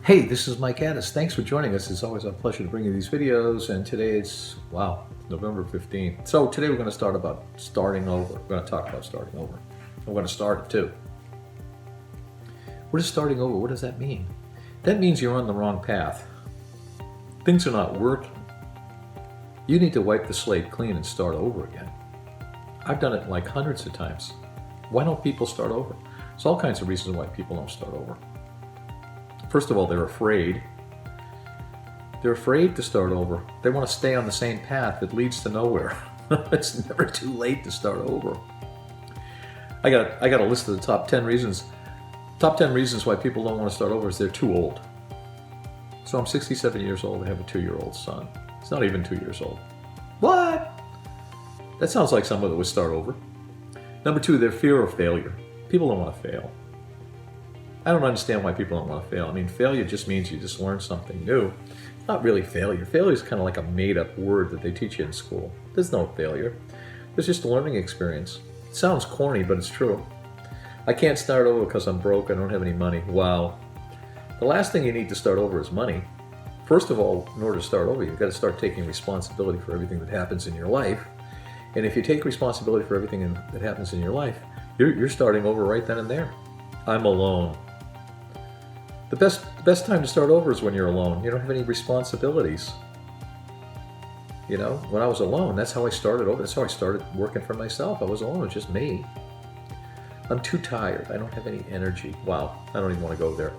Hey, this is Mike Addis. Thanks for joining us. It's always a pleasure to bring you these videos. And today it's, November 15th. So today we're going to start about starting over. We're going to talk about starting over. I'm going to start it too. What is starting over? What does that mean? That means you're on the wrong path. Things are not working. You need to wipe the slate clean and start over again. I've done it like hundreds of times. Why don't people start over? There's all kinds of reasons why people don't start over. First of all, they're afraid. They're afraid to start over. They want to stay on the same path that leads to nowhere. It's never too late to start over. I got a list of the top 10 reasons. Top 10 reasons why people don't want to start over is they're too old. So I'm 67 years old. I have a 2-year-old son. He's not even 2 years old. What? That sounds like someone that would start over. Number 2, their fear of failure. People don't want to fail. I don't understand why people don't want to fail. I mean, failure just means you just learn something new. It's not really failure. Failure is kind of like a made-up word that they teach you in school. There's no failure. There's just a learning experience. It sounds corny, but it's true. I can't start over because I'm broke. I don't have any money. Wow. The last thing you need to start over is money. First of all, in order to start over, you've got to start taking responsibility for everything that happens in your life. And if you take responsibility for everything that happens in your life, you're starting over right then and there. I'm alone. The best time to start over is when you're alone. You don't have any responsibilities. You know, when I was alone, that's how I started over. That's how I started working for myself. I was alone, it was just me. I'm too tired. I don't have any energy. Wow, I don't even want to go there.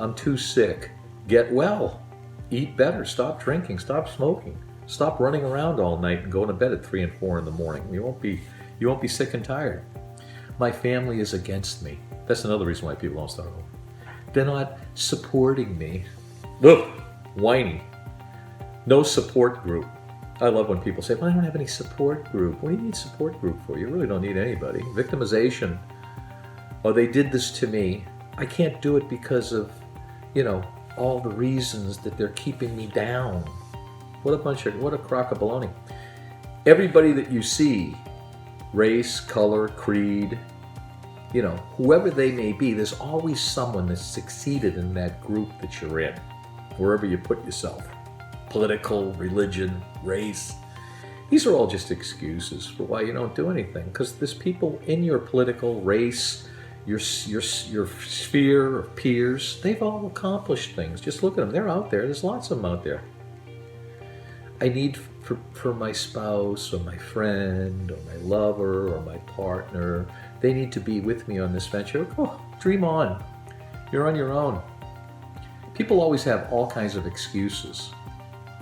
I'm too sick. Get well. Eat better. Stop drinking. Stop smoking. Stop running around all night and going to bed at 3 and 4 in the morning. You won't be sick and tired. My family is against me. That's another reason why people don't start over. They're not supporting me. Ugh, whiny. No support group. I love when people say, well, I don't have any support group. What do you need support group for? You really don't need anybody. Victimization. Oh, they did this to me. I can't do it because of, all the reasons that they're keeping me down. What a crock of baloney. Everybody that you see, race, color, creed, whoever they may be, there's always someone that's succeeded in that group that you're in, wherever you put yourself. Political, religion, race. These are all just excuses for why you don't do anything, because there's people in your political race, your sphere of peers, they've all accomplished things. Just look at them. They're out there. There's lots of them out there. I need for my spouse or my friend or my lover or my partner, they need to be with me on this venture. Oh, dream on. You're on your own. People always have all kinds of excuses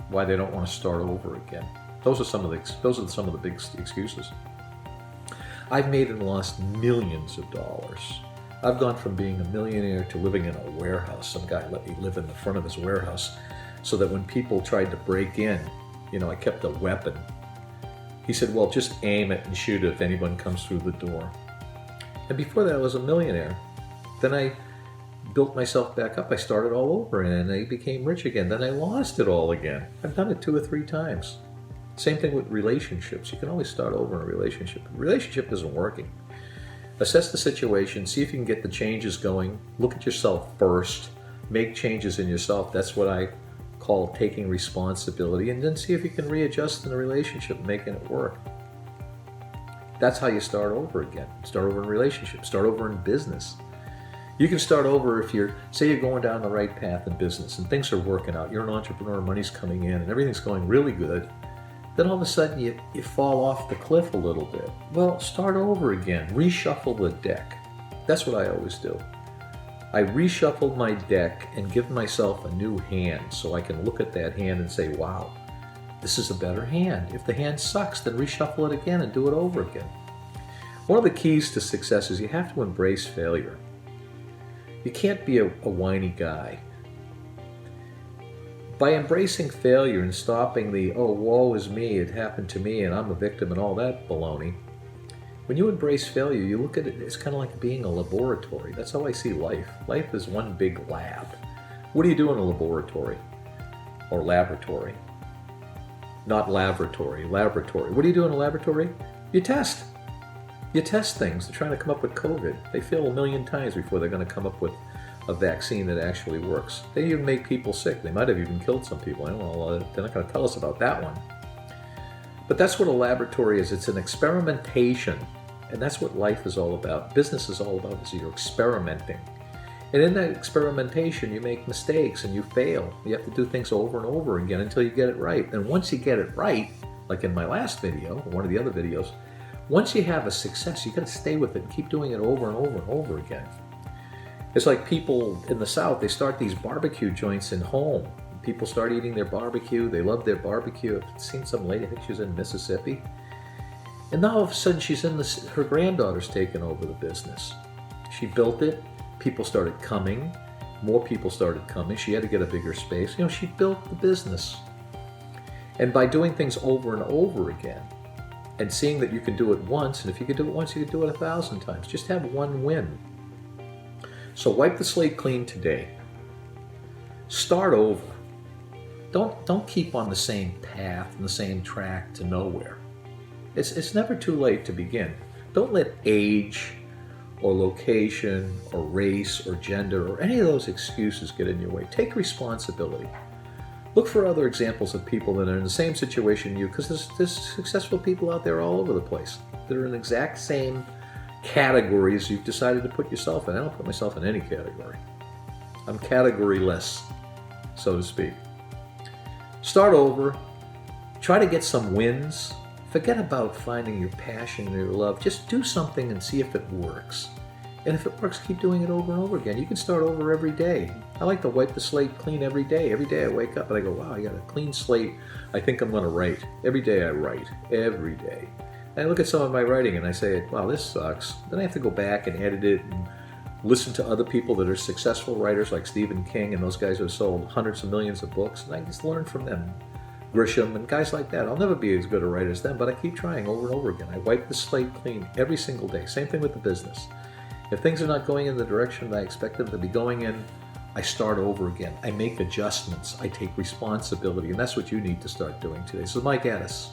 why they don't want to start over again. Those are some of the big excuses. I've made and lost millions of dollars. I've gone from being a millionaire to living in a warehouse. Some guy let me live in the front of his warehouse so that when people tried to break in, I kept a weapon. He said, well, just aim it and shoot it if anyone comes through the door. And before that, I was a millionaire. Then I built myself back up. I started all over and I became rich again. Then I lost it all again. I've done it 2 or 3 times. Same thing with relationships. You can always start over in a relationship. If a relationship isn't working, assess the situation, see if you can get the changes going. Look at yourself first. Make changes in yourself. That's what I call taking responsibility, and then see if you can readjust in the relationship, making it work. That's how you start over again. Start over in relationships, start over in business. You can start over if you're going down the right path in business and things are working out. You're an entrepreneur, money's coming in and everything's going really good. Then all of a sudden you fall off the cliff a little bit. Well, start over again. Reshuffle the deck. That's what I always do. I reshuffle my deck and give myself a new hand so I can look at that hand and say, wow, this is a better hand. If the hand sucks, then reshuffle it again and do it over again. One of the keys to success is you have to embrace failure. You can't be a whiny guy. By embracing failure and stopping the, oh, woe is me, it happened to me and I'm a victim and all that baloney, when you embrace failure, you look at it, it's kind of like being a laboratory. That's how I see life. Life is one big lab. What do you do in a laboratory? Or laboratory? Not laboratory, laboratory. What do you do in a laboratory? You test. You test things. They're trying to come up with COVID. They fail a million times before they're going to come up with a vaccine that actually works. They even make people sick. They might have even killed some people. I don't know, they're not going to tell us about that one. But that's what a laboratory is. It's an experimentation. And that's what life is all about. Business is all about is you're experimenting. And in that experimentation, you make mistakes and you fail. You have to do things over and over again until you get it right. And once you get it right, like in my last video, or one of the other videos, once you have a success, you got to stay with it and keep doing it over and over and over again. It's like people in the South, they start these barbecue joints in home. People start eating their barbecue. They love their barbecue. I've seen some lady, I think she was in Mississippi. And now all of a sudden she's in this, her granddaughter's taken over the business. She built it. People started coming. More people started coming. She had to get a bigger space. You know, she built the business. And by doing things over and over again, and seeing that you can do it once, and if you can do it once, you can do it 1,000 times. Just have one win. So wipe the slate clean today. Start over. Don't keep on the same path and the same track to nowhere. It's never too late to begin. Don't let age or location or race or gender or any of those excuses get in your way. Take responsibility. Look for other examples of people that are in the same situation you, because there's successful people out there all over the place that are in the exact same categories you've decided to put yourself in. I don't put myself in any category. I'm categoryless, so to speak. Start over. Try to get some wins. Forget about finding your passion or your love. Just do something and see if it works. And if it works, keep doing it over and over again. You can start over every day. I like to wipe the slate clean every day. Every day I wake up and I go, wow, I got a clean slate. I think I'm going to write. Every day I write. Every day. And I look at some of my writing and I say, wow, this sucks. Then I have to go back and edit it and listen to other people that are successful writers like Stephen King and those guys who have sold hundreds of millions of books. And I just learn from them. Grisham and guys like that. I'll never be as good a writer as them, but I keep trying over and over again. I wipe the slate clean every single day. Same thing with the business. If things are not going in the direction that I expect them to be going in, I start over again. I make adjustments. I take responsibility, and that's what you need to start doing today. So Mike Addis,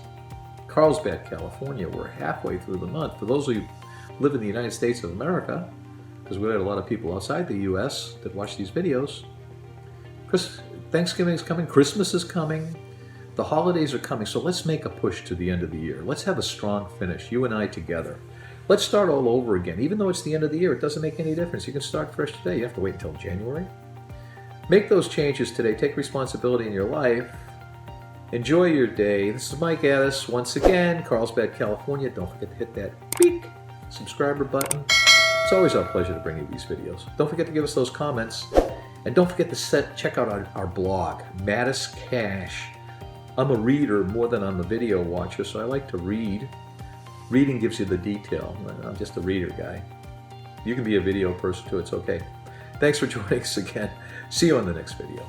Carlsbad, California. We're halfway through the month. For those of you who live in the United States of America, because we have a lot of people outside the U.S. that watch these videos, Thanksgiving is coming, Christmas is coming, the holidays are coming, so let's make a push to the end of the year. Let's have a strong finish, you and I together. Let's start all over again. Even though it's the end of the year, it doesn't make any difference. You can start fresh today. You have to wait until January. Make those changes today. Take responsibility in your life. Enjoy your day. This is Mike Addis once again, Carlsbad, California. Don't forget to hit that beep subscriber button. It's always our pleasure to bring you these videos. Don't forget to give us those comments. And don't forget to check out our blog, Mattis Cash. I'm a reader more than I'm a video watcher, so I like to read. Reading gives you the detail. I'm just a reader guy. You can be a video person too, it's okay. Thanks for joining us again. See you on the next video.